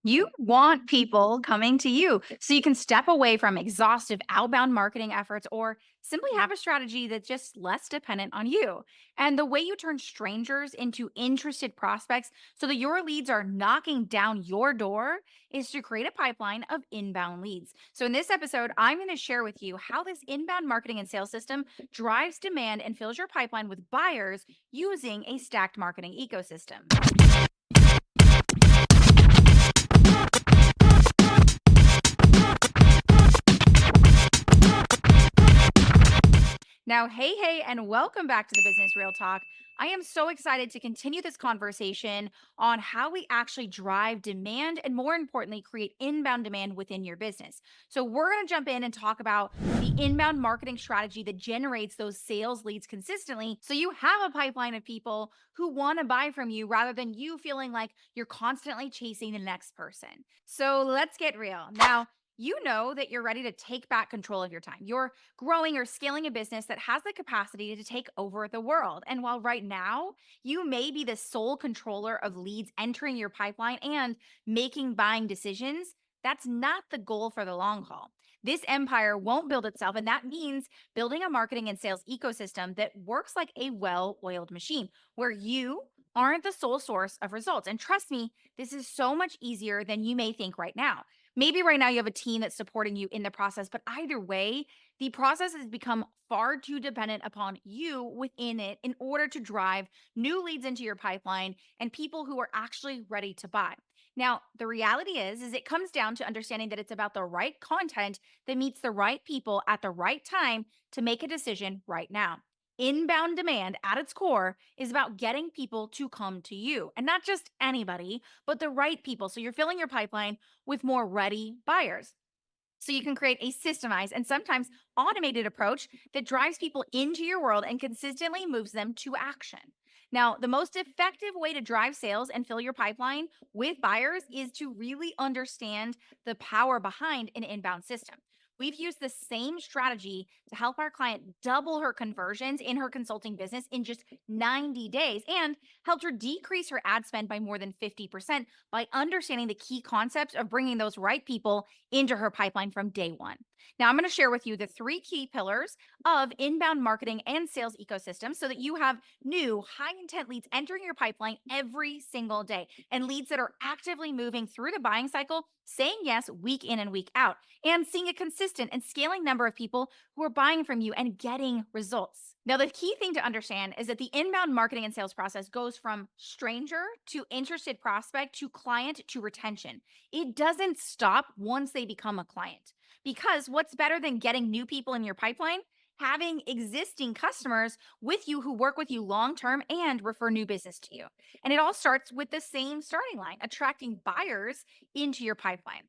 You want people coming to you so you can step away from exhaustive outbound marketing efforts or simply have a strategy that's just less dependent on you. And the way you turn strangers into interested prospects so that your leads are knocking down your door is to create a pipeline of inbound leads. So, in this episode, I'm going to share with you how this inbound marketing and sales system drives demand and fills your pipeline with buyers using a stacked marketing ecosystem. Now, hey, and welcome back to the Business Real Talk. I am so excited to continue this conversation on how we actually drive demand and, more importantly, create inbound demand within your business. So, we're going to jump in and talk about the inbound marketing strategy that generates those sales leads consistently. So, you have a pipeline of people who want to buy from you rather than you feeling like you're constantly chasing the next person. So, let's get real. Now, you know that you're ready to take back control of your time. You're growing or scaling a business that has the capacity to take over the world. And while right now you may be the sole controller of leads entering your pipeline and making buying decisions, that's not the goal for the long haul. This empire won't build itself, and that means building a marketing and sales ecosystem that works like a well oiled machine where you aren't the sole source of results. And trust me, this is so much easier than you may think right now. Maybe right now you have a team that's supporting you in the process, but either way, the process has become far too dependent upon you within it in order to drive new leads into your pipeline and people who are actually ready to buy. Now, the reality is it comes down to understanding that it's about the right content that meets the right people at the right time to make a decision right now. Inbound demand at its core is about getting people to come to you, and not just anybody, but the right people. So you're filling your pipeline with more ready buyers. So you can create a systemized and sometimes automated approach that drives people into your world and consistently moves them to action. Now, the most effective way to drive sales and fill your pipeline with buyers is to really understand the power behind an inbound system. We've used the same strategy to help our client double her conversions in her consulting business in just 90 days and helped her decrease her ad spend by more than 50% by understanding the key concepts of bringing those right people into her pipeline from day one. Now, I'm going to share with you the three key pillars of inbound marketing and sales ecosystem so that you have new high intent leads entering your pipeline every single day and leads that are actively moving through the buying cycle, saying yes week in and week out, and seeing a consistent and scaling number of people who are buying from you and getting results. Now, the key thing to understand is that the inbound marketing and sales process goes from stranger to interested prospect to client to retention. It doesn't stop once they become a client. Because what's better than getting new people in your pipeline? Having existing customers with you who work with you long term and refer new business to you. And it all starts with the same starting line, attracting buyers into your pipeline.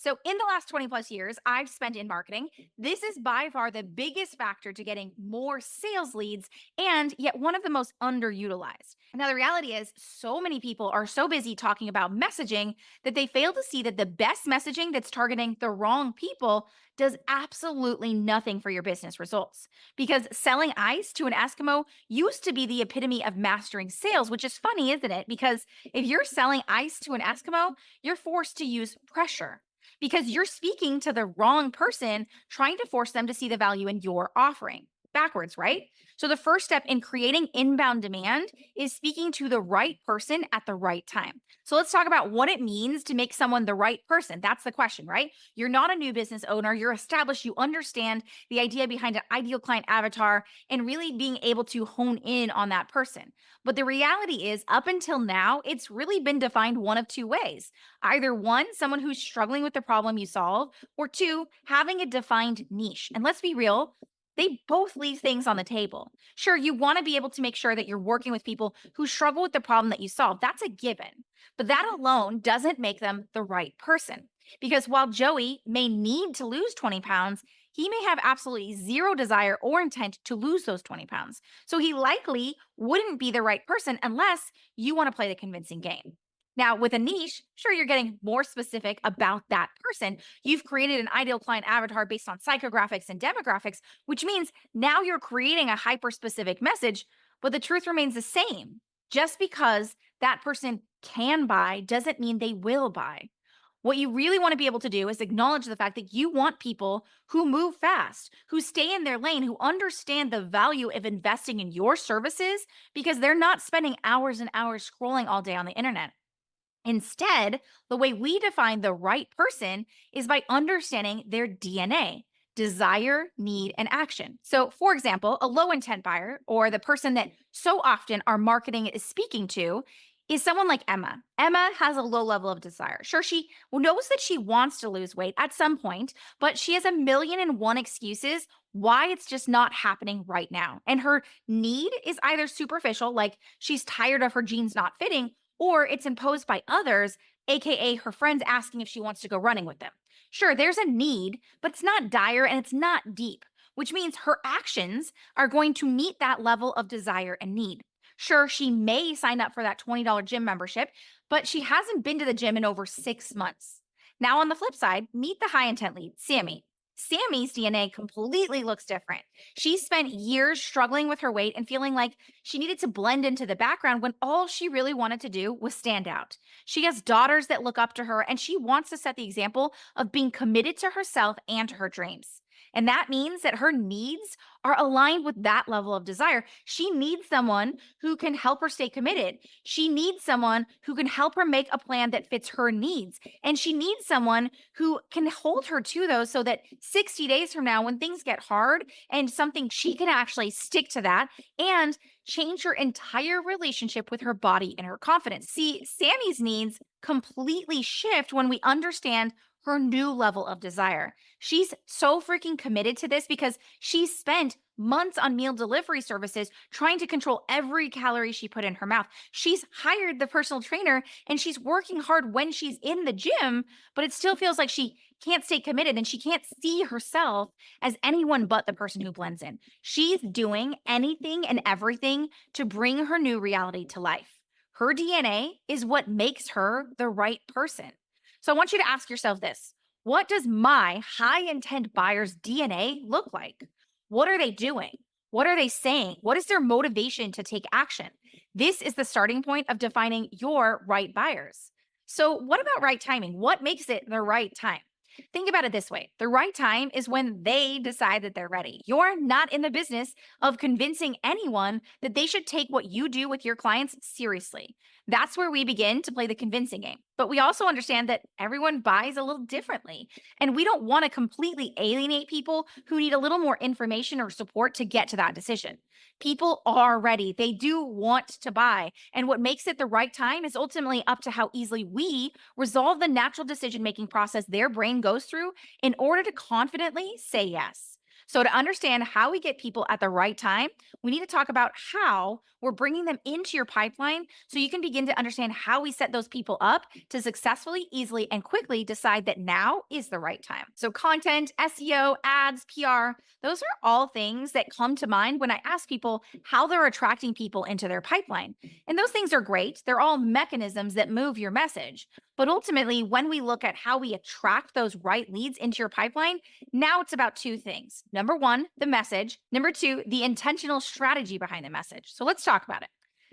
So, in the last 20 plus years I've spent in marketing, this is by far the biggest factor to getting more sales leads and yet one of the most underutilized. Now, the reality is, so many people are so busy talking about messaging that they fail to see that the best messaging that's targeting the wrong people does absolutely nothing for your business results. Because selling ice to an Eskimo used to be the epitome of mastering sales, which is funny, isn't it? Because if you're selling ice to an Eskimo, you're forced to use pressure because you're speaking to the wrong person, trying to force them to see the value in your offering. Backwards, right? So, the first step in creating inbound demand is speaking to the right person at the right time. So, let's talk about what it means to make someone the right person. That's the question, right? You're not a new business owner, you're established, you understand the idea behind an ideal client avatar and really being able to hone in on that person. But the reality is, up until now, it's really been defined one of two ways. Either one, someone who's struggling with the problem you solve, or two, having a defined niche. And let's be real, they both leave things on the table. Sure, you want to be able to make sure that you're working with people who struggle with the problem that you solve. That's a given. But that alone doesn't make them the right person. Because while Joey may need to lose 20 pounds, he may have absolutely zero desire or intent to lose those 20 pounds. So he likely wouldn't be the right person unless you want to play the convincing game. Now, with a niche, sure, you're getting more specific about that person. You've created an ideal client avatar based on psychographics and demographics, which means now you're creating a hyper specific message, but the truth remains the same. Just because that person can buy doesn't mean they will buy. What you really want to be able to do is acknowledge the fact that you want people who move fast, who stay in their lane, who understand the value of investing in your services because they're not spending hours and hours scrolling all day on the internet. Instead, the way we define the right person is by understanding their DNA: desire, need, and action. So, for example, a low intent buyer, or the person that so often our marketing is speaking to, is someone like Emma. Emma has a low level of desire. Sure, she knows that she wants to lose weight at some point, but she has a million and one excuses why it's just not happening right now. And her need is either superficial, like she's tired of her jeans not fitting, or it's imposed by others, AKA her friends asking if she wants to go running with them. Sure, there's a need, but it's not dire and it's not deep, which means her actions are going to meet that level of desire and need. Sure, she may sign up for that $20 gym membership, but she hasn't been to the gym in over 6 months. Now, on the flip side, meet the high intent lead, Sammy. Sammy's DNA completely looks different. She spent years struggling with her weight and feeling like she needed to blend into the background when all she really wanted to do was stand out. She has daughters that look up to her, and she wants to set the example of being committed to herself and to her dreams. And that means that her needs are aligned with that level of desire. She needs someone who can help her stay committed. She needs someone who can help her make a plan that fits her needs. And she needs someone who can hold her to those so that 60 days from now, when things get hard and something, she can actually stick to that and change her entire relationship with her body and her confidence. See, Sammy's needs completely shift when we understand her new level of desire. She's so freaking committed to this because she spent months on meal delivery services trying to control every calorie she put in her mouth. She's hired the personal trainer and she's working hard when she's in the gym, but it still feels like she can't stay committed and she can't see herself as anyone but the person who blends in. She's doing anything and everything to bring her new reality to life. Her DNA is what makes her the right person. So I want you to ask yourself this: what does my high intent buyer's DNA look like? What are they doing? What are they saying? What is their motivation to take action? This is the starting point of defining your right buyers. So, what about right timing? What makes it the right time? Think about it this way: the right time is when they decide that they're ready. You're not in the business of convincing anyone that they should take what you do with your clients seriously. That's where we begin to play the convincing game. But we also understand that everyone buys a little differently. And we don't want to completely alienate people who need a little more information or support to get to that decision. People are ready, they do want to buy. And what makes it the right time is ultimately up to how easily we resolve the natural decision making process their brain goes through in order to confidently say yes. So, to understand how we get people at the right time, we need to talk about how we're bringing them into your pipeline so you can begin to understand how we set those people up to successfully, easily, and quickly decide that now is the right time. So, content, SEO, ads, PR, those are all things that come to mind when I ask people how they're attracting people into their pipeline. And those things are great, they're all mechanisms that move your message. But ultimately, when we look at how we attract those right leads into your pipeline, now it's about two things. Number one, the message. Number two, the intentional strategy behind the message. So let's talk about it.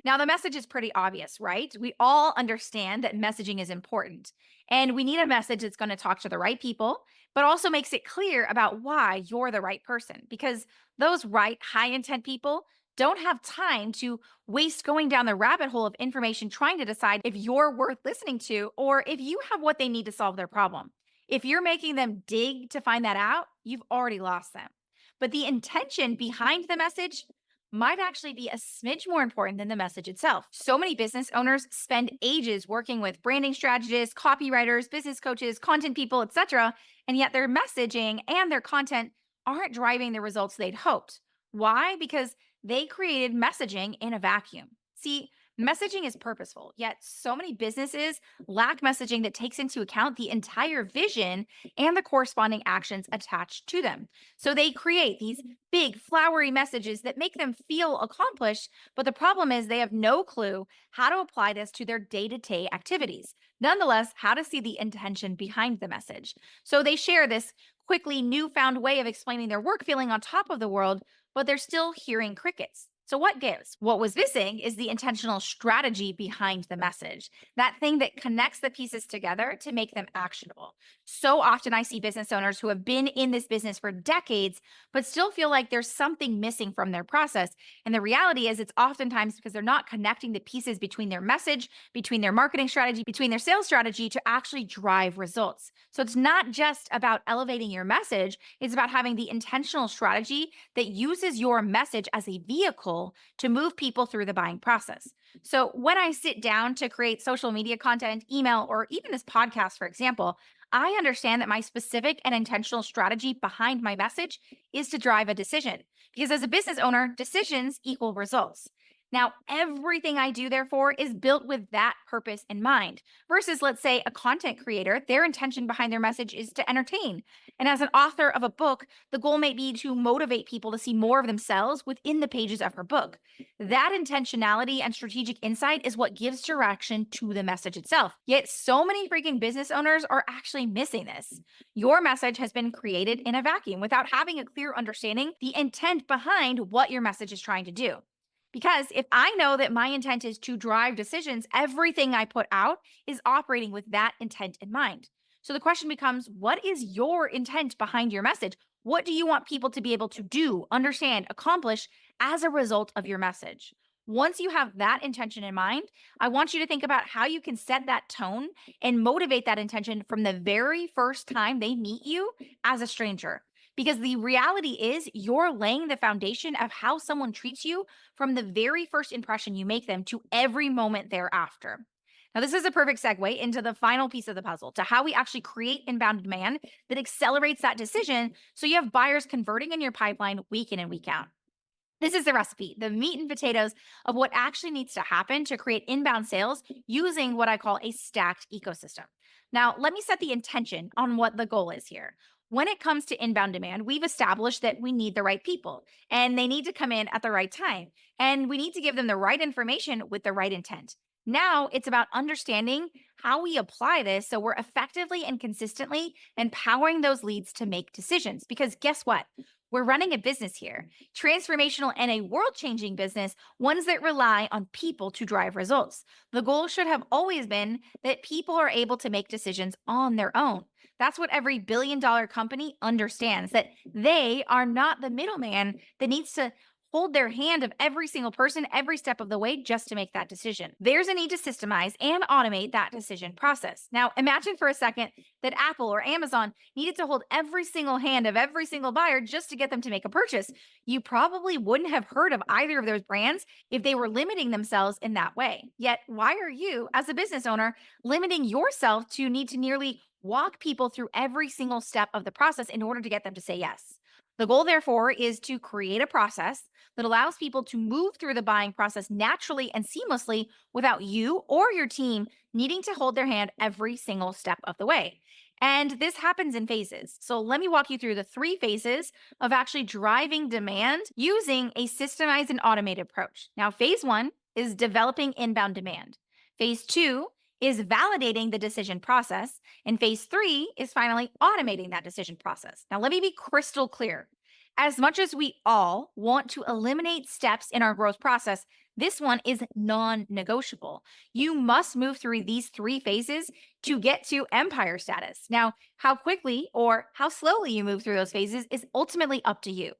Now, the message is pretty obvious, right? We all understand that messaging is important. And we need a message that's going to talk to the right people, but also makes it clear about why you're the right person. Because those right, high intent people don't have time to waste going down the rabbit hole of information trying to decide if you're worth listening to or if you have what they need to solve their problem. If you're making them dig to find that out, you've already lost them. But the intention behind the message might actually be a smidge more important than the message itself. So many business owners spend ages working with branding strategists, copywriters, business coaches, content people, etc., and yet their messaging and their content aren't driving the results they'd hoped. Why? Because they created messaging in a vacuum. See, messaging is purposeful, yet so many businesses lack messaging that takes into account the entire vision and the corresponding actions attached to them. So they create these big, flowery messages that make them feel accomplished. But the problem is they have no clue how to apply this to their day to day activities. Nonetheless, how to see the intention behind the message. So they share this quickly newfound way of explaining their work, feeling on top of the world, but they're still hearing crickets. So, what gives? What was missing is the intentional strategy behind the message, that thing that connects the pieces together to make them actionable. So often, I see business owners who have been in this business for decades, but still feel like there's something missing from their process. And the reality is, it's oftentimes because they're not connecting the pieces between their message, between their marketing strategy, between their sales strategy to actually drive results. So, it's not just about elevating your message, it's about having the intentional strategy that uses your message as a vehicle to move people through the buying process. So, when I sit down to create social media content, email, or even this podcast, for example, I understand that my specific and intentional strategy behind my message is to drive a decision. Because as a business owner, decisions equal results. Now, everything I do, therefore, is built with that purpose in mind. Versus, let's say, a content creator, their intention behind their message is to entertain. And as an author of a book, the goal may be to motivate people to see more of themselves within the pages of her book. That intentionality and strategic insight is what gives direction to the message itself. Yet, so many freaking business owners are actually missing this. Your message has been created in a vacuum without having a clear understanding the intent behind what your message is trying to do. Because if I know that my intent is to drive decisions, everything I put out is operating with that intent in mind. So the question becomes, what is your intent behind your message? What do you want people to be able to do, understand, accomplish as a result of your message? Once you have that intention in mind, I want you to think about how you can set that tone and motivate that intention from the very first time they meet you as a stranger. Because the reality is, you're laying the foundation of how someone treats you from the very first impression you make them to every moment thereafter. Now, this is a perfect segue into the final piece of the puzzle to how we actually create inbound demand that accelerates that decision so you have buyers converting in your pipeline week in and week out. This is the recipe, the meat and potatoes of what actually needs to happen to create inbound sales using what I call a stacked ecosystem. Now, let me set the intention on what the goal is here. When it comes to inbound demand, we've established that we need the right people and they need to come in at the right time. And we need to give them the right information with the right intent. Now it's about understanding how we apply this so we're effectively and consistently empowering those leads to make decisions. Because guess what? We're running a business here, transformational and a world changing business, ones that rely on people to drive results. The goal should have always been that people are able to make decisions on their own. That's what every billion-dollar company understands, that they are not the middleman that needs to hold their hand of every single person every step of the way just to make that decision. There's a need to systemize and automate that decision process. Now, imagine for a second that Apple or Amazon needed to hold every single hand of every single buyer just to get them to make a purchase. You probably wouldn't have heard of either of those brands if they were limiting themselves in that way. Yet, why are you, as a business owner, limiting yourself to need to nearly walk people through every single step of the process in order to get them to say yes? The goal, therefore, is to create a process that allows people to move through the buying process naturally and seamlessly without you or your team needing to hold their hand every single step of the way. And this happens in phases. So let me walk you through the three phases of actually driving demand using a systemized and automated approach. Now, phase one is developing inbound demand. Phase two is validating the decision process. And phase three is finally automating that decision process. Now, let me be crystal clear. As much as we all want to eliminate steps in our growth process, this one is non negotiable. You must move through these three phases to get to empire status. Now, how quickly or how slowly you move through those phases is ultimately up to you.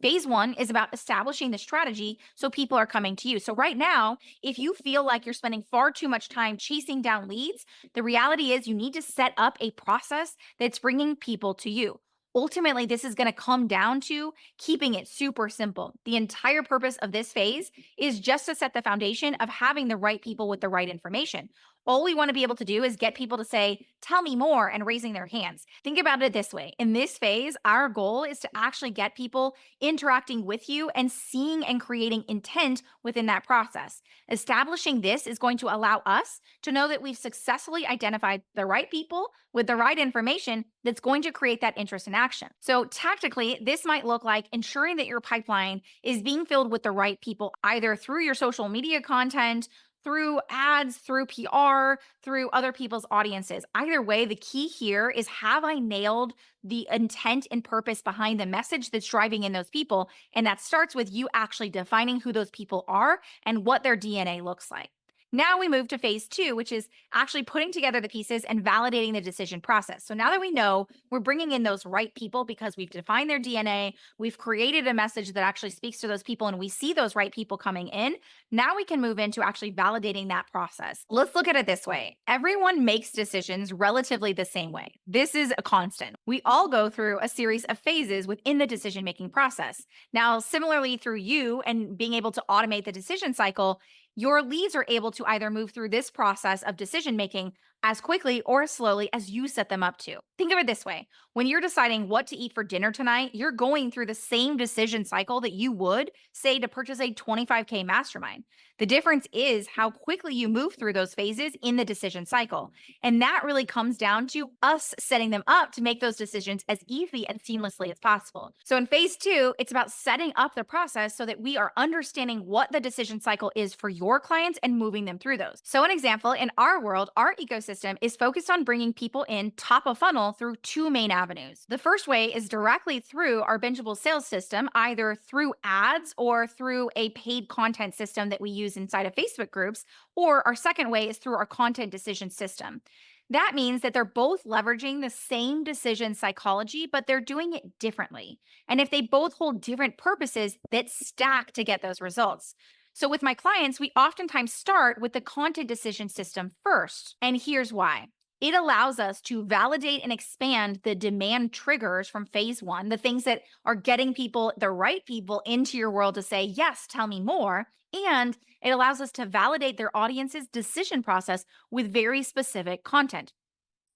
Phase one is about establishing the strategy so people are coming to you. So, right now, if you feel like you're spending far too much time chasing down leads, the reality is you need to set up a process that's bringing people to you. Ultimately, this is going to come down to keeping it super simple. The entire purpose of this phase is just to set the foundation of having the right people with the right information. All we want to be able to do is get people to say, tell me more, and raising their hands. Think about it this way. In this phase, our goal is to actually get people interacting with you and seeing and creating intent within that process. Establishing this is going to allow us to know that we've successfully identified the right people with the right information that's going to create that interest in action. So, tactically, this might look like ensuring that your pipeline is being filled with the right people, either through your social media content, through ads, through PR, through other people's audiences. Either way, the key here is, have I nailed the intent and purpose behind the message that's driving in those people? And that starts with you actually defining who those people are and what their DNA looks like. Now we move to phase two, which is actually putting together the pieces and validating the decision process. So now that we know we're bringing in those right people because we've defined their DNA, we've created a message that actually speaks to those people, and we see those right people coming in, now we can move into actually validating that process. Let's look at it this way. Everyone makes decisions relatively the same way. This is a constant. We all go through a series of phases within the decision making process. Now, similarly, through you and being able to automate the decision cycle, your leads are able to either move through this process of decision making as quickly or as slowly as you set them up to. Think of it this way: when you're deciding what to eat for dinner tonight, you're going through the same decision cycle that you would, say, to purchase a 25K mastermind. The difference is how quickly you move through those phases in the decision cycle. And that really comes down to us setting them up to make those decisions as easy and seamlessly as possible. So in phase two, it's about setting up the process so that we are understanding what the decision cycle is for your clients and moving them through those. So, an example, in our world, our ecosystem is focused on bringing people in top of funnel through two main avenues. The first way is directly through our bingeable sales system, either through ads or through a paid content system that we use inside of Facebook groups, or our second way is through our content decision system. That means that they're both leveraging the same decision psychology, but they're doing it differently. And if they both hold different purposes that stack to get those results. So, with my clients, we oftentimes start with the content decision system first. And here's why: it allows us to validate and expand the demand triggers from phase one, the things that are getting people, the right people, into your world to say, yes, tell me more. And it allows us to validate their audience's decision process with very specific content.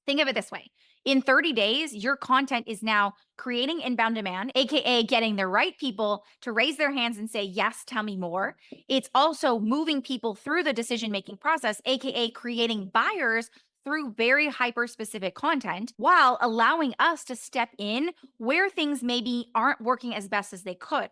Think of it this way: in 30 days, your content is now creating inbound demand, AKA getting the right people to raise their hands and say, yes, tell me more. It's also moving people through the decision making process, AKA creating buyers through very hyper specific content, while allowing us to step in where things maybe aren't working as best as they could.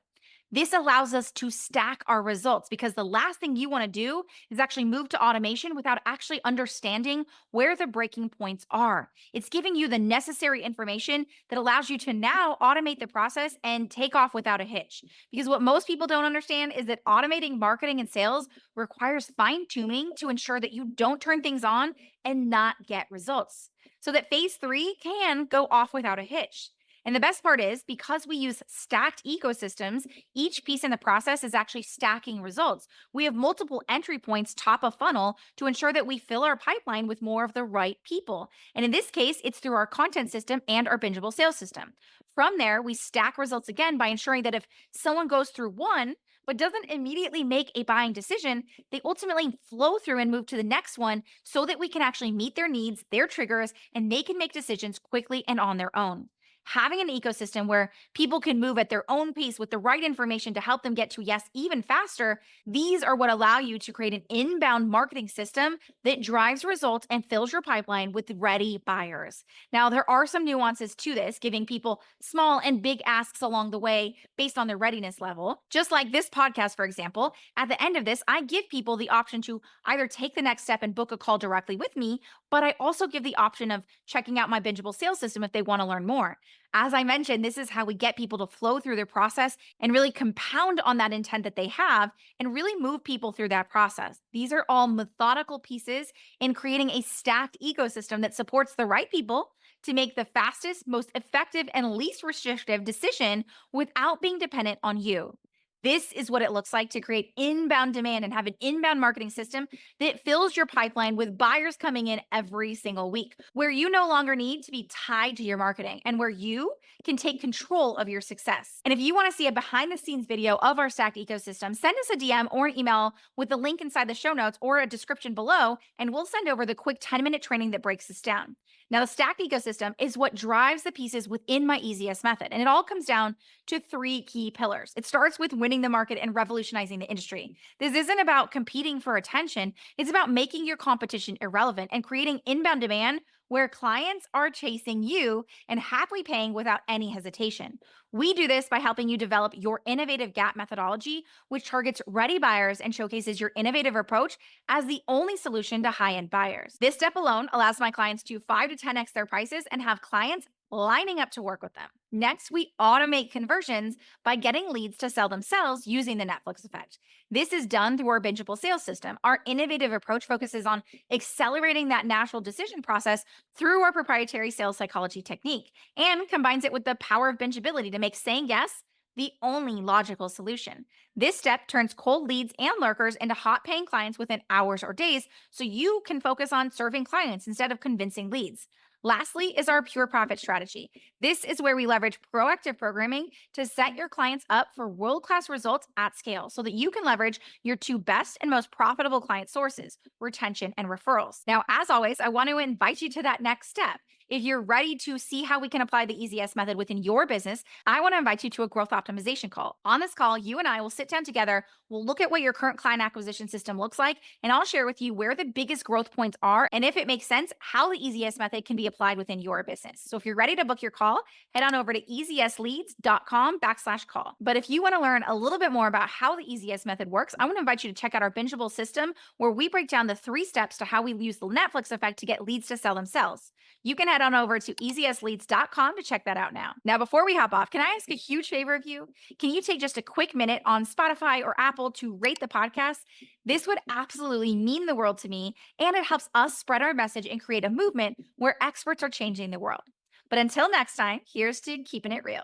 This allows us to stack our results, because the last thing you want to do is actually move to automation without actually understanding where the breaking points are. It's giving you the necessary information that allows you to now automate the process and take off without a hitch. Because what most people don't understand is that automating marketing and sales requires fine tuning to ensure that you don't turn things on and not get results, so that phase three can go off without a hitch. And the best part is, because we use stacked ecosystems, each piece in the process is actually stacking results. We have multiple entry points top of funnel to ensure that we fill our pipeline with more of the right people. And in this case, it's through our content system and our bingeable sales system. From there, we stack results again by ensuring that if someone goes through one, but doesn't immediately make a buying decision, they ultimately flow through and move to the next one, so that we can actually meet their needs, their triggers, and they can make decisions quickly and on their own. Having an ecosystem where people can move at their own pace with the right information to help them get to yes even faster, these are what allow you to create an inbound marketing system that drives results and fills your pipeline with ready buyers. Now, there are some nuances to this, giving people small and big asks along the way based on their readiness level. Just like this podcast, for example, at the end of this, I give people the option to either take the next step and book a call directly with me, but I also give the option of checking out my bingeable sales system if they want to learn more. As I mentioned, this is how we get people to flow through their process and really compound on that intent that they have and really move people through that process. These are all methodical pieces in creating a stacked ecosystem that supports the right people to make the fastest, most effective, and least restrictive decision without being dependent on you. This is what it looks like to create inbound demand and have an inbound marketing system that fills your pipeline with buyers coming in every single week, where you no longer need to be tied to your marketing and where you can take control of your success. And if you want to see a behind the scenes video of our stacked ecosystem, send us a DM or an email with the link inside the show notes or a description below, and we'll send over the quick 10-minute training that breaks this down. Now, the stacked ecosystem is what drives the pieces within my easiest method. And it all comes down to three key pillars. It starts with winning the market and revolutionizing the industry. This isn't about competing for attention. It's about making your competition irrelevant and creating inbound demand where clients are chasing you and happily paying without any hesitation. We do this by helping you develop your innovative gap methodology, which targets ready buyers and showcases your innovative approach as the only solution to high end buyers. This step alone allows my clients to 5 to 10x their prices and have clients lining up to work with them. Next, we automate conversions by getting leads to sell themselves using the Netflix effect. This is done through our bingeable sales system. Our innovative approach focuses on accelerating that natural decision process through our proprietary sales psychology technique and combines it with the power of bingeability to make saying yes the only logical solution. This step turns cold leads and lurkers into hot paying clients within hours or days so you can focus on serving clients instead of convincing leads. Lastly, is our pure profit strategy. This is where we leverage proactive programming to set your clients up for world class results at scale so that you can leverage your two best and most profitable client sources, retention and referrals. Now, as always, I want to invite you to that next step. If you're ready to see how we can apply the EasyS method within your business, I want to invite you to a growth optimization call. On this call, you and I will sit down together. We'll look at what your current client acquisition system looks like, and I'll share with you where the biggest growth points are and if it makes sense, how the EasyS method can be applied within your business. So if you're ready to book your call, head on over to easysleads.com/call. But if you want to learn a little bit more about how the EasyS method works, I want to invite you to check out our bingeable system where we break down the 3 steps to how we use the Netflix effect to get leads to sell themselves. You can head on over to easysleads.com to check that out now. Now, before we hop off, can I ask a huge favor of you? Can you take just a quick minute on Spotify or Apple to rate the podcast? This would absolutely mean the world to me, and it helps us spread our message and create a movement where experts are changing the world. But until next time, here's to keeping it real.